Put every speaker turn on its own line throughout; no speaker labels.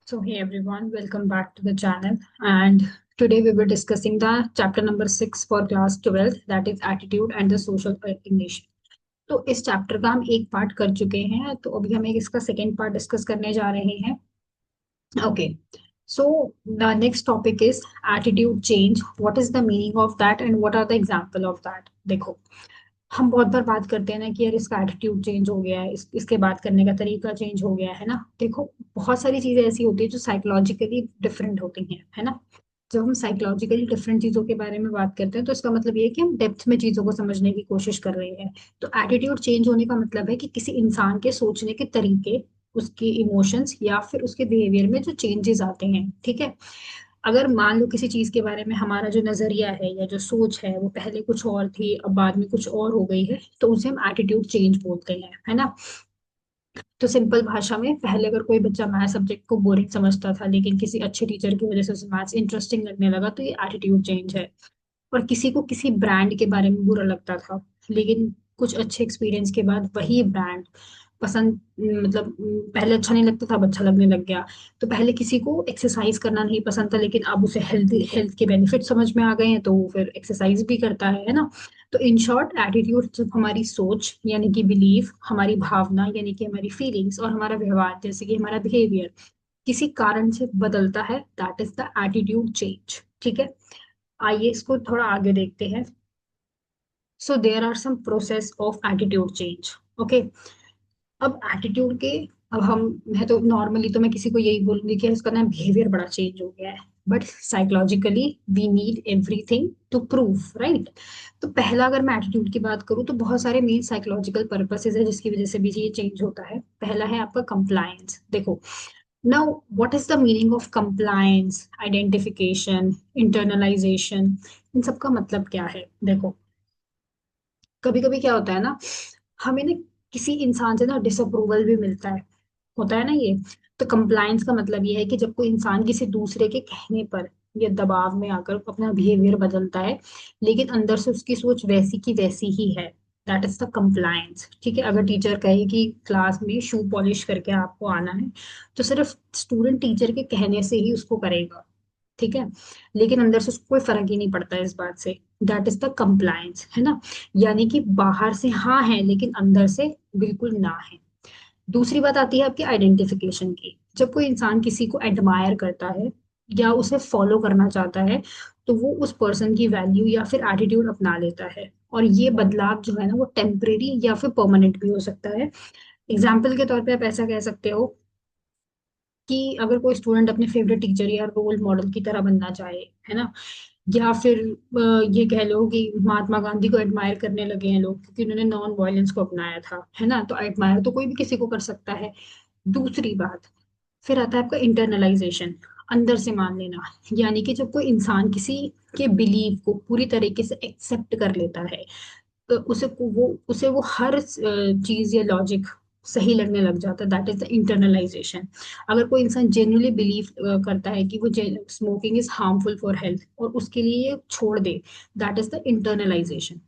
So, hey everyone, welcome back to the channel. And today we were discussing the chapter number 6 for class 12, that is attitude and the social recognition. तो इस chapter का हम एक part कर चुके हैं, तो अभी हम एक इसका सेकेंड पार्ट डिस्कस करने जा रहे हैं. Okay. So the next topic is attitude change. What is the meaning of that and what are the example of that. देखो, हम बहुत बार बात करते हैं ना कि यार इसका एटीट्यूड चेंज हो गया है, इसके बात करने का तरीका चेंज हो गया है ना. देखो, बहुत सारी चीजें ऐसी होती है जो साइकोलॉजिकली डिफरेंट होती हैं, है ना. जब हम साइकोलॉजिकली डिफरेंट चीजों के बारे में बात करते हैं तो इसका मतलब ये है कि हम डेप्थ में चीजों को समझने की कोशिश कर रहे हैं. तो एटीट्यूड चेंज होने का मतलब है कि किसी इंसान के सोचने के तरीके, उसके इमोशंस या फिर उसके बिहेवियर में जो चेंजेस आते हैं. ठीक है. अगर मान लो किसी चीज के बारे में हमारा जो नजरिया है या जो सोच है वो पहले कुछ और थी, अब बाद में कुछ और हो गई है, तो उसे हम एटीट्यूड चेंज बोलते हैं, है ना. तो सिंपल भाषा में, पहले अगर कोई बच्चा मैथ सब्जेक्ट को बोरिंग समझता था लेकिन किसी अच्छे टीचर की वजह से उसे मैथ्स इंटरेस्टिंग लगने लगा, तो ये एटीट्यूड चेंज है. और किसी को किसी ब्रांड के बारे में बुरा लगता था लेकिन कुछ अच्छे एक्सपीरियंस के बाद वही ब्रांड पसंद, मतलब पहले अच्छा नहीं लगता था, अब अच्छा लगने लग गया. तो पहले किसी को एक्सरसाइज करना नहीं पसंद था लेकिन अब उसे हेल्थ हेल्थ के बेनिफिट समझ में आ गए हैं तो वो फिर एक्सरसाइज भी करता है ना. तो इन शॉर्ट, एटीट्यूड जब हमारी सोच यानी कि बिलीफ, हमारी भावना यानी कि हमारी फीलिंग्स और हमारा व्यवहार जैसे कि हमारा बिहेवियर किसी कारण से बदलता है, that is the attitude change. ठीक है. आइए इसको थोड़ा आगे देखते हैं. So there are some process of attitude change. Okay. अब एटीट्यूड के, अब हम, मैं तो नॉर्मली तो मैं किसी को यही बोलूंगी कि इसका ना बिहेवियर बड़ा चेंज हो गया है. But psychologically we need everything to prove, right. तो पहला, अगर मैं एटीट्यूड की बात करूँ तो बहुत सारे मेन साइकोलॉजिकल पर्पसेस है जिसकी वजह से भी ये चेंज होता है. पहला है आपका कंप्लायंस. देखो, now what is the meaning of compliance, identification, internalization, इन सब का मतलब क्या है. देखो, कभी कभी क्या होता है ना, हमें ना किसी इंसान से ना डिसअप्रूवल भी मिलता है, होता है ना ये. तो कंप्लायंस का मतलब ये है कि जब कोई इंसान किसी दूसरे के कहने पर या दबाव में आकर अपना बिहेवियर बदलता है लेकिन अंदर से उसकी सोच वैसी की वैसी ही है, दैट इज द कंप्लायंस. ठीक है. अगर टीचर कहे कि क्लास में शू पॉलिश करके आपको आना है, तो सिर्फ स्टूडेंट टीचर के कहने से ही उसको करेगा. ठीक है. लेकिन अंदर से उसको कोई फर्क ही नहीं पड़ता इस बात से. दैट इज द कंप्लायंस, है ना. यानी कि बाहर से हाँ है लेकिन अंदर से बिल्कुल ना है. दूसरी बात आती है आपकी आइडेंटिफिकेशन की. जब कोई इंसान किसी को एडमायर करता है या उसे फॉलो करना चाहता है, तो वो उस पर्सन की वैल्यू या फिर एटीट्यूड अपना लेता है. और ये बदलाव जो है ना वो टेम्परेरी या फिर परमानेंट भी हो सकता है. एग्जाम्पल के तौर पे आप ऐसा कह सकते हो कि अगर कोई स्टूडेंट अपने फेवरेट टीचर या रोल मॉडल की तरह बनना चाहे, है ना, या फिर ये कह लो कि महात्मा गांधी को एडमायर करने लगे हैं लोग क्योंकि उन्होंने नॉन वायलेंस को अपनाया था, है ना. तो एडमायर तो कोई भी किसी को कर सकता है. दूसरी बात, फिर आता है आपका इंटरनलाइजेशन, अंदर से मान लेना. यानी कि जब कोई इंसान किसी के बिलीव को पूरी तरीके से एक्सेप्ट कर लेता है, तो उसे वो हर चीज या लॉजिक सही लगने लग जाता है, दैट इज द इंटरनलाइजेशन. अगर कोई इंसान जेन्युइनली बिलीव करता है कि वो smoking is harmful for health और उसके लिए ये छोड़ दे, दैट इज द इंटरनलाइजेशन.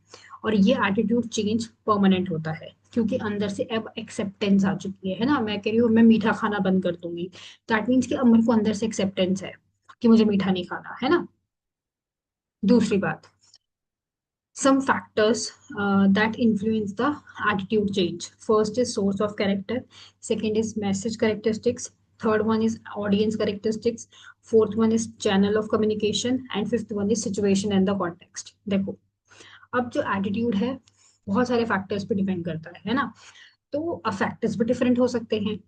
और ये एटीट्यूड चेंज परमानेंट होता है क्योंकि अंदर से अब एक्सेप्टेंस आ चुकी है ना. मैं कह रही हूँ मैं मीठा खाना बंद कर दूंगी, दैट मीन्स कि अब मेरे को अंदर से एक्सेप्टेंस है कि मुझे मीठा नहीं खाना, है ना. दूसरी बात, some factors that influence the attitude change. First is source of character, second is message characteristics, third one is audience characteristics, fourth one is channel of communication, and fifth one is situation and the context. देखो, अब जो attitude है बहुत सारे factors पे depend करता है ना. तो फैक्टर्स भी डिफरेंट हो सकते हैं.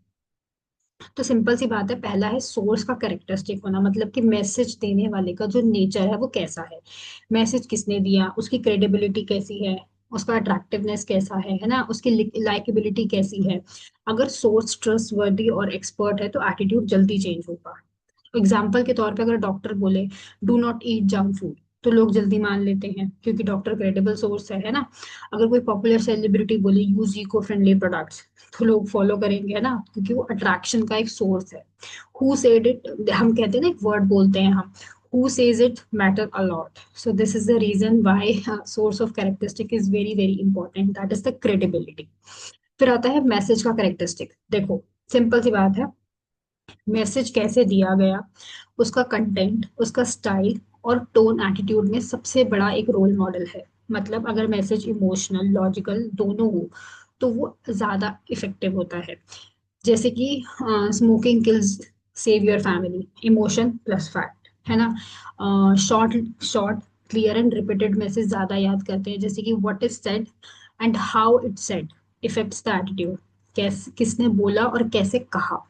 तो सिंपल सी बात है, पहला है सोर्स का कैरेक्टरिस्टिक होना, मतलब कि मैसेज देने वाले का जो नेचर है वो कैसा है. मैसेज किसने दिया, उसकी क्रेडिबिलिटी कैसी है, उसका अट्रैक्टिवनेस कैसा है ना, उसकी लाइकेबिलिटी कैसी है. अगर सोर्स ट्रस्ट वर्दी और एक्सपर्ट है तो एटीट्यूड जल्दी चेंज होगा. एग्जाम्पल के तौर पे अगर डॉक्टर बोले do not eat junk food, तो लोग जल्दी मान लेते हैं क्योंकि डॉक्टर क्रेडिबल सोर्स है ना. अगर कोई पॉपुलर सेलिब्रिटी बोले यूज इको फ्रेंडली प्रोडक्ट्स, तो लोग फॉलो करेंगे, है ना, क्योंकि वो अट्रैक्शन का एक सोर्स है. हु सेड इट, हम कहते हैं ना, एक वर्ड बोलते हैं हम, who says it matter a lot. So this is the reason why source of characteristic is very very important, that is the credibility. फिर आता है मैसेज का कैरेक्टरिस्टिक. देखो, सिंपल सी बात है, मैसेज कैसे दिया गया, उसका कंटेंट, उसका स्टाइल और टोन एटीट्यूड में सबसे बड़ा एक रोल मॉडल है। मतलब अगर मैसेज इमोशनल लॉजिकल दोनों हो तो वो ज्यादा इफेक्टिव होता है। जैसे कि smoking kills save your family, emotion plus fact, है ना। Short short clear and repeated message ज्यादा याद करते हैं, जैसे कि what is said and how it said effects the attitude, कैसे किसने बोला और कैसे कहा।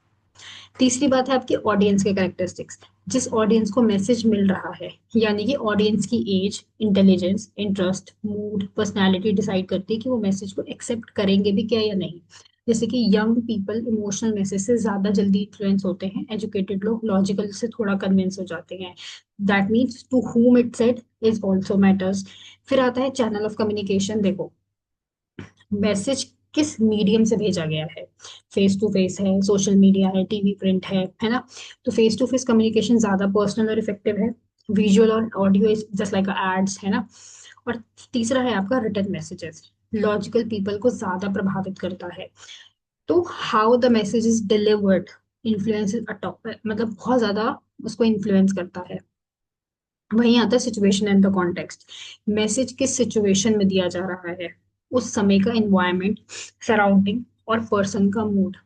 तीसरी बात है आपकी ऑडियंस के कैरेक्टरिस्टिक्स। जिस ऑडियंस को मैसेज मिल रहा है, यानी कि ऑडियंस की age, intelligence, interest, mood, personality decide करती है कि वो मैसेज को एक्सेप्ट करेंगे भी क्या या नहीं। जैसे कि यंग पीपल इमोशनल मैसेज से ज्यादा जल्दी इन्फ्लुएंस होते हैं, एजुकेटेड लोग लॉजिकल से थोड़ा कन्विंस हो जाते हैं। That means to whom it said is also matters. फिर आता है चैनल ऑफ कम्युनिकेशन। देखो, मैसेज किस मीडियम से भेजा गया है, फेस टू फेस है, सोशल मीडिया है, टीवी प्रिंट है ना। तो फेस टू फेस कम्युनिकेशन ज्यादा पर्सनल और इफेक्टिव है। विजुअल और audio is just like aids, है ना। और तीसरा है आपका रिटन मैसेजेस, लॉजिकल पीपल को ज्यादा प्रभावित करता है। तो how the message is delivered influence मतलब बहुत ज्यादा उसको इन्फ्लुएंस करता है। वहीं आता है situation and the context. Message किस सिचुएशन में दिया जा रहा है, उस समय का एनवायरनमेंट, सराउंडिंग और पर्सन का मूड।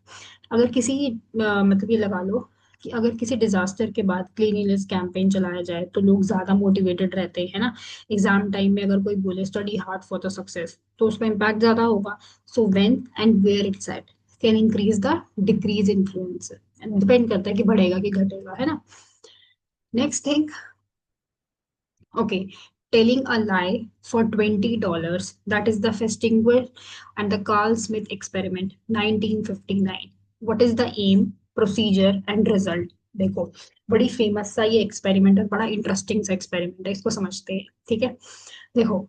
अगर किसी मतलब ये लगा लो कि अगर किसी डिजास्टर के बाद क्लीनिनेस कैंपेन चलाया जाए तो लोग ज्यादा मोटिवेटेड रहते हैं ना। एग्जाम टाइम में अगर कोई बोले study hard for the success तो उसका इम्पैक्ट ज्यादा होगा। So when and where it's at can increase the decrease influence. Depend करता है कि बढ़ेगा कि घटेगा, है ना। Next thing, okay, telling a lie for $20. That is the Festinger and the Carl Smith experiment, 1959. What is the aim, procedure and result? देखो, बड़ी फेमस सा ये एक्सपेरिमेंट है, बड़ा इंटरेस्टिंग सा एक्सपेरिमेंट है, इसको समझते हैं। ठीक है, देखो,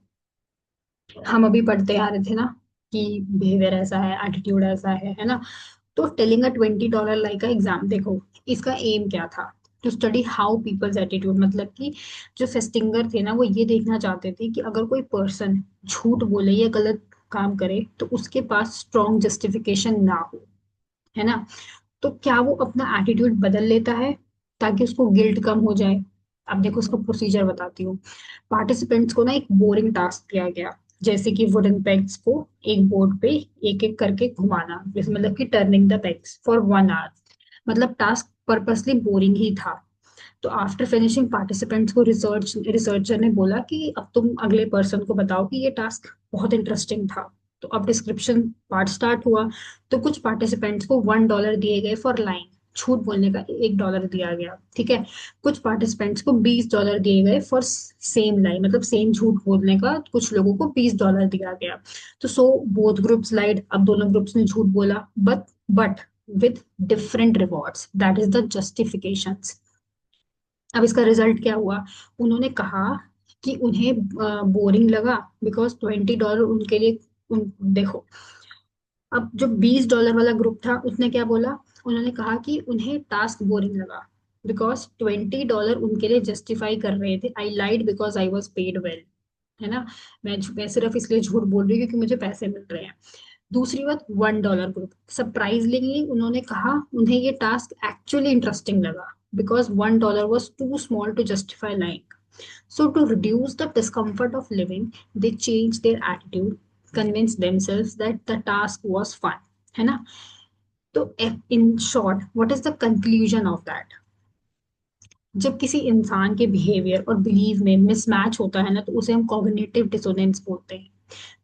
हम अभी पढ़ते आ रहे थे ना कि बिहेवियर ऐसा है, एटीट्यूड ऐसा है ना। तो टेलिंग अ $20 लाइक का एग्जाम, देखो इसका एम क्या था, to study how people's attitude. मतलब कि जो फेस्टिंगर थे ना वो ये देखना चाहते थे कि अगर कोई पर्सन झूठ बोले या गलत काम करे तो उसके पास स्ट्रॉन्ग जस्टिफिकेशन ना हो, है ना। तो क्या वो अपना एटीट्यूड बदल लेता है ताकि उसको गिल्ट कम हो जाए। अब देखो उसका प्रोसीजर बताती हूँ। पार्टिसिपेंट्स को ना एक बोरिंग टास्क दिया गया, जैसे कि वुडन पेग्स को एक बोर्ड पे एक एक करके घुमाना, जैसे मतलब कि turning the pegs for 1 hour. मतलब टास्क पर्पसली बोरिंग ही था। तो आफ्टर फिनिशिंग पार्टिसिपेंट्स को रिसर्चर ने बोला कि अब तुम अगले पर्सन को बताओ कि ये टास्क बहुत इंटरेस्टिंग था। तो अब डिस्क्रिप्शन पार्ट स्टार्ट हुआ। तो कुछ पार्टिसिपेंट्स को $1 दिए गए फॉर लाइन, झूठ बोलने का $1 दिया गया, ठीक है। कुछ पार्टिसिपेंट्स को $20 दिए गए फॉर सेम लाइन, मतलब सेम झूठ बोलने का कुछ लोगों को $20 दिया गया। तो सो बोथ ग्रुप्स लाइड, अब दोनों ग्रुप्स ने झूठ बोला, but with different rewards, that is the justification. अब इसका रिजल्ट क्या हुआ, उन्होंने कहा कि उन्हें बोरिंग लगा बिकॉज $20 उनके लिए देखो, अब जो $20 वाला ग्रुप था उसने क्या बोला, उन्होंने कहा कि उन्हें टास्क बोरिंग लगा बिकॉज $20 उनके लिए जस्टिफाई कर रहे थे, I lied because I was paid well, है ना। मैं सिर्फ इसलिए झूठ बोल रही हूँ क्योंकि मुझे पैसे मिल रहे हैं। दूसरी बात, $1 ग्रुप, सरप्राइजलिंगली उन्होंने कहा उन्हें ये टास्क एक्चुअली इंटरेस्टिंग लगा बिकॉज $1 was too small to justify like. So to reduce the discomfort of living, they changed their attitude, convinced themselves that the task was fun, है ना। तो in short, what is the conclusion of that? जब किसी इंसान के behaviour और believe में mismatch होता है ना तो उसे हम कॉग्निटिव डिसोनेंस बोलते हैं।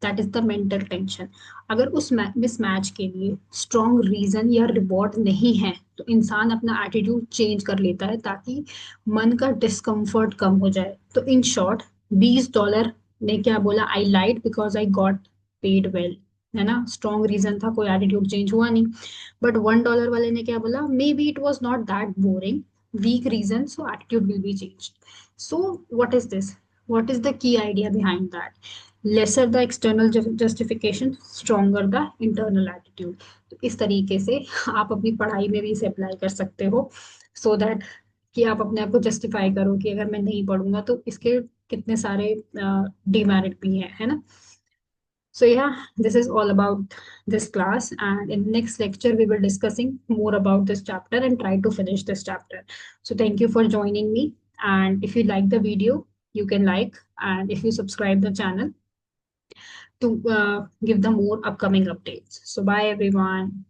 That is the mental tension. अगर उस मिसमैच के लिए स्ट्रॉन्ग रीजन या रिवॉर्ड नहीं है तो इंसान अपना एटीट्यूड चेंज कर लेता है ताकि मन का डिस्कम्फर्ट कम हो जाए। तो इन शॉर्ट, $20 ने क्या बोला, I lied because I got paid well, है ना, स्ट्रॉन्ग रीजन था, कोई एटीट्यूड चेंज हुआ नहीं। बट $1 वाले ने क्या बोला, may be it was not that boring, weak reason, so attitude will be changed. So what is this, what is the key idea behind that? Lesser the external justification, stronger the internal attitude. तो इस तरीके से आप अपनी पढ़ाई में भी इसे अप्लाई कर सकते हो, सो दैट कि आप अपने आप को जस्टिफाई करो कि अगर मैं नहीं पढ़ूंगा तो इसके कितने सारे डिमेरिट भी हैं, है ना। So yeah, this is all about this class, and in next lecture we will discussing more about this chapter and try to finish this chapter. So thank you for joining me, and if you like the video, you can like, and if you subscribe the channel to give the more upcoming updates. So bye everyone.